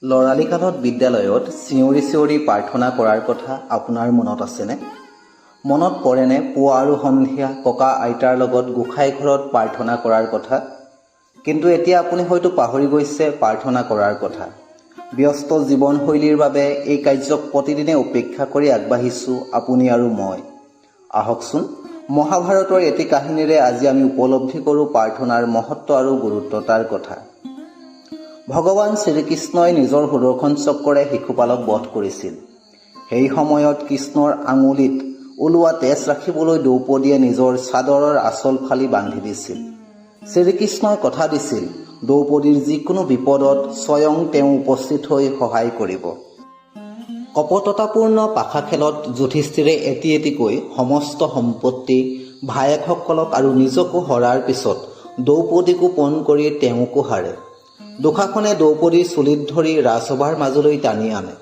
লৰালি কালত বিদ্যালয়ত চিঞৰি চিঞৰি প্ৰাৰ্থনা কৰাৰ কথা আপোনাৰ মনত আছেনে? মনত পৰেনে পুৱা আৰু সন্ধিয়া ককা আইতাৰ লগত গোসাঁই ঘৰত প্ৰাৰ্থনা কৰাৰ কথা? কিন্তু এতিয়া আপুনি হয়তো পাহৰি গৈছে প্ৰাৰ্থনা কৰাৰ কথা। ব্যস্ত জীৱনশৈলীৰ বাবে এই কাৰ্যক প্ৰতিদিনে উপেক্ষা কৰি আগবাঢ়িছোঁ আপুনি আৰু মই। আহকচোন মহাভাৰতৰ এটি কাহিনীৰে আজি আমি উপলব্ধি কৰোঁ প্ৰাৰ্থনাৰ মহত্ব আৰু গুৰুত্বতাৰ কথা। ভগৱান শ্ৰীকৃষ্ণই নিজৰ সুদৰ্শন চক্ৰৰে শিশুপালক বধ কৰিছিল। সেই সময়ত কৃষ্ণৰ আঙুলিত ওলোৱা তেজ ৰাখিবলৈ দ্ৰৌপদীয়ে নিজৰ চাদৰৰ আঁচল ফালি বান্ধি দিছিল। শ্ৰীকৃষ্ণই কথা দিছিল দ্ৰৌপদীৰ যিকোনো বিপদত স্বয়ং তেওঁ উপস্থিত হৈ সহায় কৰিব। কপটতাপূৰ্ণ পাশা খেলত যুধিষ্ঠিৰে এটি এটিকৈ সমস্ত সম্পত্তি, ভায়েকসকলক আৰু নিজকো হৰাৰ পিছত দ্ৰৌপদীকো পণ কৰি তেওঁকো হাৰে। দুশাসনে দ্ৰৌপদীৰ চুলিত ধৰি ৰাজসভাৰ মাজলৈ টানি আনে।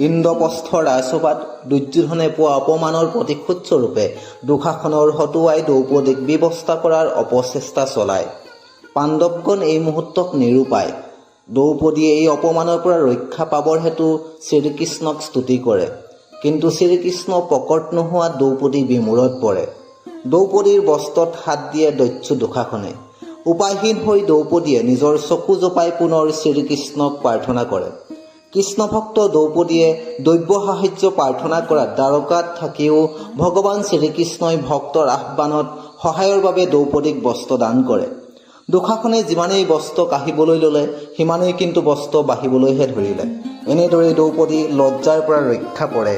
ইন্দ্ৰপ্ৰস্থৰ ৰাজসভাত দুৰ্যোধনে পোৱা অপমানৰ প্ৰতিশোধ স্বৰূপে দুশাসনৰ হতুৱাই দ্ৰৌপদীক ব্যৱস্থা কৰাৰ অপচেষ্টা চলায়। পাণ্ডৱগণ এই মুহূৰ্তক নিৰূপায়। দ্ৰৌপদীয়ে এই অপমানৰ পৰা ৰক্ষা পাবৰ হেতু শ্ৰীকৃষ্ণক স্তুতি কৰে, কিন্তু শ্ৰীকৃষ্ণ প্ৰকট নোহোৱাত দ্ৰৌপদী বিমূৰত পৰে। দ্ৰৌপদীৰ বস্ত্ৰত হাত দিয়ে দস্যু দুশাসনে। উপায়হীন হৈ দ্ৰৌপদীয়ে নিজৰ চকু জপাই পুনৰ শ্ৰীকৃষ্ণক প্ৰাৰ্থনা কৰে। কৃষ্ণভক্ত দ্ৰৌপদীয়ে দৈব্য সাহায্য প্ৰাৰ্থনা কৰাত দ্বাৰকাত থাকিও ভগৱান শ্ৰীকৃষ্ণই ভক্তৰ আহ্বানত সহায়ৰ বাবে দ্ৰৌপদীক বস্ত্ৰ দান কৰে। দুশাসনে যিমানেই বস্ত্ৰ কাঢ়িবলৈ ল'লে সিমানেই কিন্তু বস্ত্ৰ বাঢ়িবলৈহে ধৰিলে। এনেদৰে দ্ৰৌপদী লজ্জাৰ পৰা ৰক্ষা পৰে।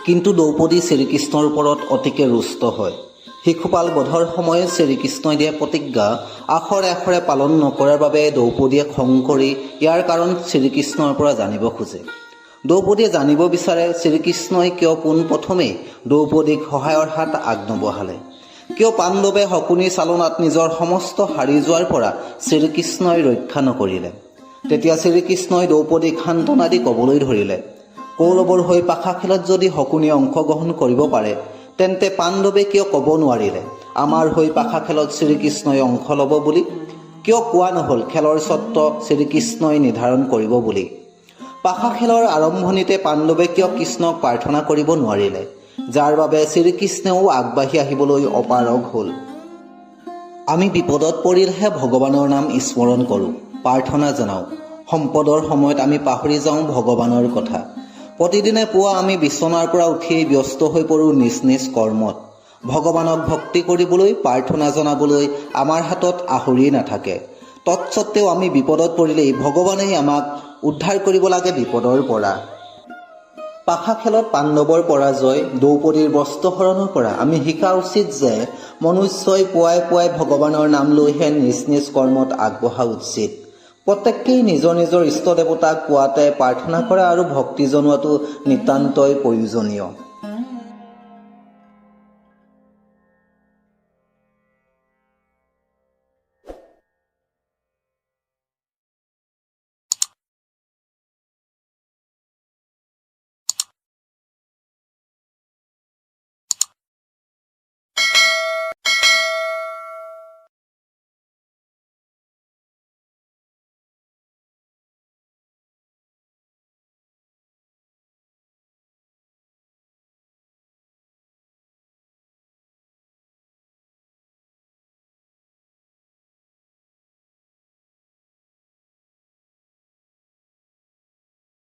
কিন্তু দ্ৰৌপদী শ্ৰীকৃষ্ণৰ ওপৰত অতিকে ৰুষ্ট হয়। শিশুপাল বধৰ সময়ত শ্ৰীকৃষ্ণই দিয়া প্ৰতিজ্ঞা আখৰে আখৰে পালন নকৰাৰ বাবে দ্ৰৌপদীয়ে খং কৰি ইয়াৰ কাৰণ শ্ৰীকৃষ্ণৰ পৰা জানিব খোজে। দ্ৰৌপদীয়ে জানিব বিচাৰে শ্ৰীকৃষ্ণই কিয় পোনপ্ৰথমেই দ্ৰৌপদীক সহায়ৰ হাত আগনবঢ়ালে, কিয় পাণ্ডৱে শকুনিৰ চালনাত নিজৰ সমস্ত হাৰি যোৱাৰ পৰা শ্ৰীকৃষ্ণই ৰক্ষা নকৰিলে। তেতিয়া শ্ৰীকৃষ্ণই দ্ৰৌপদীক সান্তনা দি ক'বলৈ ধৰিলে, কৌৰৱৰ হৈ পাশা খেলত যদি শকুনিয়ে অংশগ্ৰহণ কৰিব পাৰে তেন্তে পাণ্ডৱে কিয় ক'ব নোৱাৰিলে আমাৰ হৈ পাশা খেলত শ্ৰীকৃষ্ণই অংশ ল'ব বুলি? কিয় কোৱা নহ'ল খেলৰ চৰ্ত শ্ৰীকৃষ্ণই নিৰ্ধাৰণ কৰিব বুলি? পাশা খেলৰ আৰম্ভণিতে পাণ্ডৱে কিয় কৃষ্ণক প্ৰাৰ্থনা কৰিব নোৱাৰিলে, যাৰ বাবে শ্ৰীকৃষ্ণেও আগবাঢ়ি আহিবলৈ অপাৰগ হ'ল? আমি বিপদত পৰিলেহে ভগৱানৰ নাম স্মৰণ কৰোঁ, প্ৰাৰ্থনা জনাওঁ। সম্পদৰ সময়ত আমি পাহৰি যাওঁ ভগৱানৰ কথা। প্ৰতিদিনে পুৱা আমি বিচনাৰ পৰা উঠিয়েই ব্যস্ত হৈ পৰোঁ নিজ নিজ কৰ্মত। ভগৱানক ভক্তি কৰিবলৈ, প্ৰাৰ্থনা জনাবলৈ আমাৰ হাতত আহৰি নাথাকে। তৎসত্ত্বেও আমি বিপদত পৰিলেই ভগৱানেই আমাক উদ্ধাৰ কৰিব লাগে বিপদৰ পৰা। পাশা খেলত পাণ্ডৱৰ পৰাজয়, দ্ৰৌপদীৰ বস্ত্ৰহৰণৰ পৰা আমি শিকা উচিত যে মনুষ্যই পুৱাই পুৱাই ভগৱানৰ নাম লৈহে নিজ নিজ কৰ্মত আগবঢ়া উচিত। প্ৰত্যেকেই নিজৰ নিজৰ ইষ্ট দেৱতাক পুৱাতে প্ৰাৰ্থনা কৰা আৰু ভক্তি জনোৱাটো নিতান্তই প্ৰয়োজনীয়।